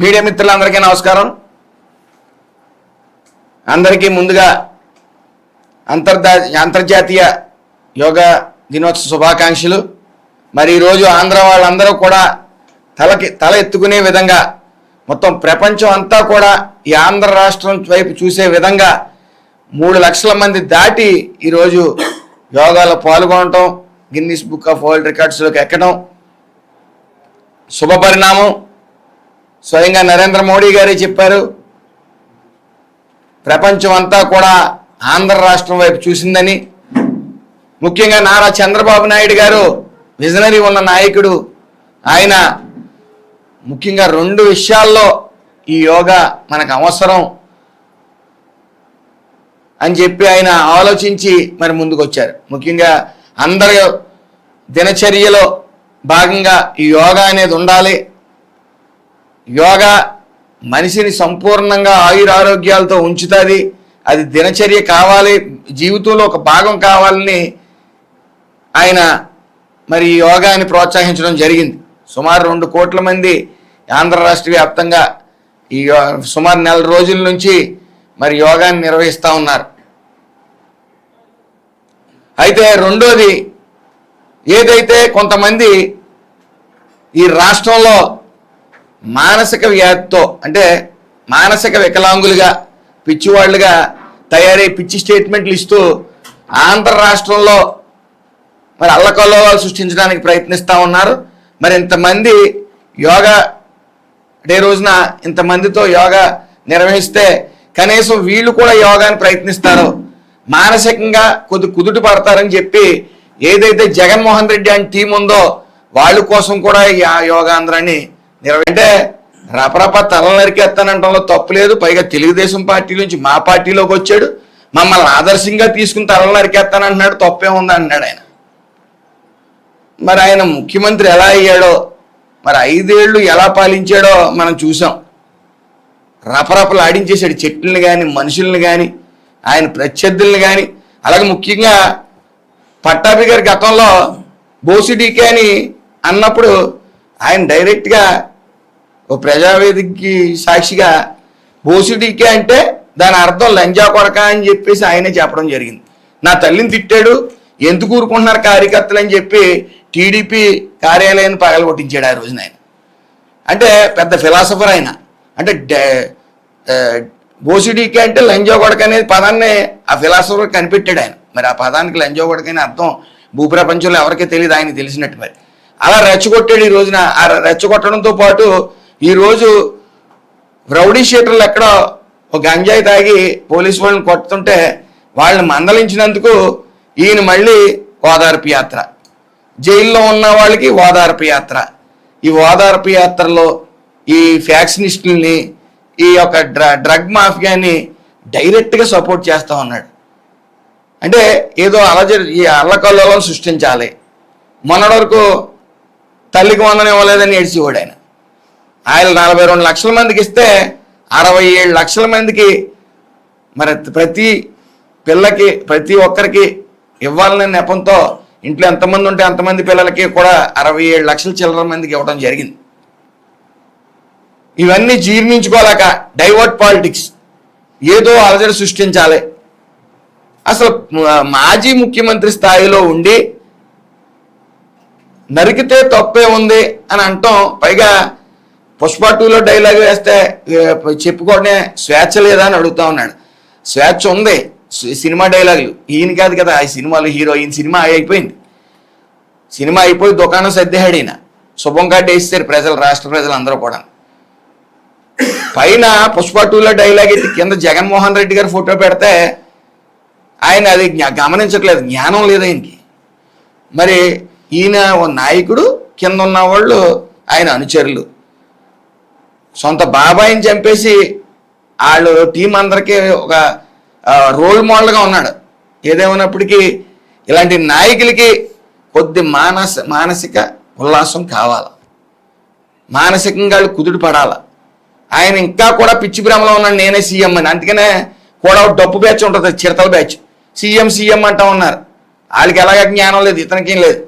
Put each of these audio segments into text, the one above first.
Media మిత్రులందరికీ నమస్కారం. అందరికీ ముందుగా అంతర్జాతీయ యోగా దినోత్సవ శుభాకాంక్షలు. మరి ఈరోజు ఆంధ్ర వాళ్ళందరూ కూడా తల ఎత్తుకునే విధంగా మొత్తం ప్రపంచం అంతా కూడా ఈ ఆంధ్ర రాష్ట్రం వైపు చూసే విధంగా 3 లక్షల మంది దాటి ఈరోజు యోగాలో పాల్గొనటం, గిన్నిస్ బుక్ ఆఫ్ వరల్డ్ రికార్డ్స్లోకి ఎక్కడం శుభపరిణామం. స్వయంగా నరేంద్ర మోడీ గారే చెప్పారు, ప్రపంచం అంతా కూడా ఆంధ్ర రాష్ట్రం వైపు చూసిందని. ముఖ్యంగా నారా చంద్రబాబు నాయుడు గారు విజనరీ ఉన్న నాయకుడు. ఆయన ముఖ్యంగా 2 విషయాల్లో ఈ యోగా మనకు అవసరం అని చెప్పి ఆయన ఆలోచించి మరి ముందుకు వచ్చారు. ముఖ్యంగా అందరి దినచర్యలో భాగంగా ఈ యోగా అనేది ఉండాలి. యోగా మనిషిని సంపూర్ణంగా ఆయురారోగ్యాలతో ఉంచుతుంది. అది దినచర్య కావాలి, జీవితంలో ఒక భాగం కావాలని ఆయన మరి యోగాని ప్రోత్సహించడం జరిగింది. సుమారు 2 కోట్ల మంది ఆంధ్ర రాష్ట్ర వ్యాప్తంగా ఈ సుమారు 4 రోజుల నుంచి మరి యోగాన్ని నిర్వహిస్తూ ఉన్నారు. అయితే రెండోది, ఏదైతే కొంతమంది ఈ రాష్ట్రంలో మానసిక వ్యాధితో అంటే మానసిక వికలాంగులుగా పిచ్చివాళ్ళుగా తయారై పిచ్చి స్టేట్మెంట్లు ఇస్తూ ఆంధ్ర రాష్ట్రంలో మరి అల్లకల్లోలాలు సృష్టించడానికి ప్రయత్నిస్తూ ఉన్నారు. మరి ఇంతమంది యోగా డే రోజున ఇంతమందితో యోగా నిర్వహిస్తే కనీసం వీళ్ళు కూడా యోగాని ప్రయత్నిస్తారు, మానసికంగా కుదుట పడతారని చెప్పి ఏదైతే జగన్మోహన్ రెడ్డి అని టీం ఉందో వాళ్ళ కోసం కూడా ఈ యోగాంధ్రాన్ని అంటే రపరప తల నరికేస్తానంటంలో తప్పు లేదు. పైగా తెలుగుదేశం పార్టీ నుంచి మా పార్టీలోకి వచ్చాడు, మమ్మల్ని ఆదర్శంగా తీసుకుని తల నరికేస్తానంటున్నాడు, తప్పే ఉంది అంటున్నాడు ఆయన. మరి ఆయన ముఖ్యమంత్రి ఎలా అయ్యాడో, మరి 5 ఏళ్ళు ఎలా పాలించాడో మనం చూసాం. రపరపలు ఆడించేశాడు చెట్లను కానీ మనుషుల్ని కానీ ఆయన ప్రత్యర్థుల్ని కానీ. అలాగే ముఖ్యంగా పట్టాభి గారి గతంలో బోసిడీకే అని అన్నప్పుడు ఆయన డైరెక్ట్గా ఓ ప్రజావేదికకి సాక్షిగా బోసిడీకే అంటే దాని అర్థం లంజా కొడక అని చెప్పేసి ఆయనే చెప్పడం జరిగింది. నా తల్లిని తిట్టాడు, ఎందుకు ఊరుకుంటున్నారు కార్యకర్తలు అని చెప్పి టీడీపీ కార్యాలయాన్ని పగలగొట్టించాడు ఆ రోజున ఆయన. అంటే పెద్ద ఫిలాసఫర్ ఆయన. అంటే బోసిడీకే అంటే లంజా కొడక అనేది పదాన్ని ఆ ఫిలాసఫర్ కనిపెట్టాడు ఆయన. మరి ఆ పదానికి లంజా కొడక అనే అర్థం భూప్రపంచంలో ఎవరికీ తెలియదు, ఆయన తెలిసినట్టు. మరి అలా రెచ్చగొట్టాడు ఈ రోజున. ఆ రెచ్చగొట్టడంతో పాటు ఈరోజు రౌడీ షీటర్లు ఎక్కడో ఒక గంజాయి తాగి పోలీసు వాళ్ళని కొడుతుంటే వాళ్ళని మందలించినందుకు ఈయన మళ్ళీ ఓదార్పు యాత్ర, జైల్లో ఉన్న వాళ్ళకి ఓదార్పు యాత్ర. ఈ ఓదార్పు యాత్రలో ఈ ఫ్యాక్షనిస్టుల్ని, ఈ యొక్క డ్రగ్ మాఫియాని డైరెక్ట్గా సపోర్ట్ చేస్తూ ఉన్నాడు. అంటే ఏదో ఈ అల్లకల్లోలం సృష్టించాలి. మొన్నటి వరకు తల్లికి వందనం ఇవ్వలేదని ఏడ్చేవాడు ఆయన. ఆయన 42 లక్షల మందికి ఇస్తే 67 లక్షల మందికి మరి ప్రతి పిల్లకి ప్రతి ఒక్కరికి ఇవ్వాలనే నెపంతో ఇంట్లో ఎంతమంది ఉంటే అంతమంది పిల్లలకి కూడా 67 లక్షల చిల్లర మందికి ఇవ్వడం జరిగింది. ఇవన్నీ జీర్ణించుకోలేక డైవర్ట్ పాలిటిక్స్, ఏదో అలజడి సృష్టించాలి. అసలు మాజీ ముఖ్యమంత్రి స్థాయిలో ఉండి నరికితే తప్పే ఉంది అని అంటాం. పైగా పుష్ప 2లో డైలాగ్ వేస్తే చెప్పుకోవడమే స్వేచ్ఛ లేదా అని అడుగుతా ఉన్నాడు. స్వేచ్ఛ ఉంది, సినిమా డైలాగులు. ఈయన కాదు కదా ఈ సినిమాలో హీరో. ఈయన సినిమా అయిపోయింది, సినిమా అయిపోయి దుకాణం సర్దేహాడు ఈయన. శుభం కార్డు వేస్తారు ప్రజలు, రాష్ట్ర ప్రజలు అందరూ కూడా. పైన పుష్ప 2లో డైలాగ్ ఎత్తి కింద జగన్మోహన్ రెడ్డి గారు ఫోటో పెడితే ఆయన అది గమనించట్లేదు, జ్ఞానం లేదు ఆయనకి. మరి ఈయన ఓ నాయకుడు, కింద ఉన్న వాళ్ళు ఆయన అనుచరులు. సొంత బాబాయిని చంపేసి వాళ్ళు టీం అందరికీ ఒక రోల్ మోడల్గా ఉన్నాడు. ఏదేమైనప్పటికీ ఇలాంటి నాయకులకి కొద్ది మానసిక ఉల్లాసం కావాలి, మానసికంగా వాళ్ళు కుదుట పడాలి. ఆయన ఇంకా కూడా పిచ్చి భ్రమలో ఉన్నాడు, నేనే సీఎం అని. అందుకనే కూడా డప్పు బ్యాచ్ ఉంటుంది, చిరతల బ్యాచ్, సీఎం అంటా ఉన్నారు. వాళ్ళకి ఎలాగ జ్ఞానం లేదు, ఇతనికేం లేదు.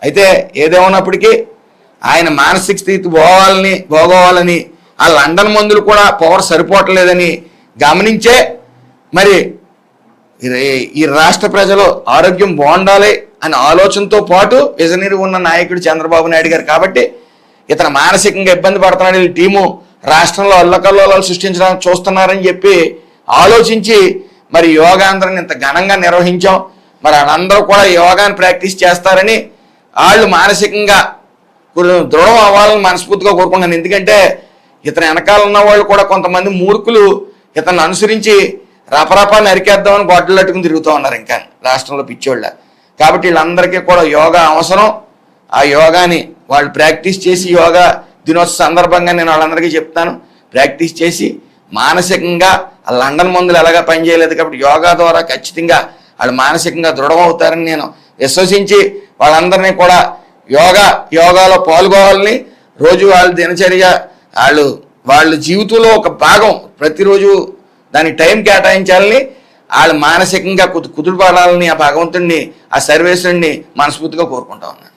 అయితే ఏదేమన్నప్పటికీ ఆయన మానసిక స్థితి బాగోవాలని ఆ లండన్ మందులు కూడా పవర్ సరిపోవట్లేదని గమనించే మరి ఈ రాష్ట్ర ప్రజలు ఆరోగ్యం బాగుండాలి అనే ఆలోచనతో పాటు విజనరీ ఉన్న నాయకుడు చంద్రబాబు నాయుడు గారు. కాబట్టి ఇతను మానసికంగా ఇబ్బంది పడుతున్నాడు, ఈ టీము రాష్ట్రంలో అల్లకల్లోలాలు సృష్టించడానికి చూస్తున్నారని చెప్పి ఆలోచించి మరి యోగాంధ్రాన్ని ఇంత ఘనంగా నిర్వహించాం. మరి వాళ్ళందరూ కూడా యోగాన్ని ప్రాక్టీస్ చేస్తారని, వాళ్ళు మానసికంగా దృఢం అవ్వాలని మనస్ఫూర్తిగా కోరుకుంటున్నాను. ఎందుకంటే ఇతని వెనకాల ఉన్న వాళ్ళు కూడా కొంతమంది మూర్ఖులు ఇతన్ని అనుసరించి రపరపా నరికేద్దామని గొడ్డలు అట్టుకుని తిరుగుతూ ఉన్నారు ఇంకా రాష్ట్రంలో పిచ్చోళ్ళ. కాబట్టి వీళ్ళందరికీ కూడా యోగా అవసరం. ఆ యోగాని వాళ్ళు ప్రాక్టీస్ చేసి, యోగా దినోత్సవ సందర్భంగా నేను వాళ్ళందరికీ చెప్తాను, ప్రాక్టీస్ చేసి మానసికంగా ఆ లండన్ మందులు ఎలాగా పనిచేయలేదు కాబట్టి యోగా ద్వారా ఖచ్చితంగా వాళ్ళు మానసికంగా దృఢమవుతారని నేను విశ్వసించి వాళ్ళందరినీ కూడా యోగాలో పాల్గొవాలని, రోజు వాళ్ళ దినచర్య వాళ్ళ జీవితంలో ఒక భాగం ప్రతిరోజు దానికి టైం కేటాయించాలని, వాళ్ళు మానసికంగా కుదురుపడాలని ఆ భగవంతుడిని, ఆ సర్వేశ్వరుడిని మనస్ఫూర్తిగా కోరుకుంటా ఉన్నాను.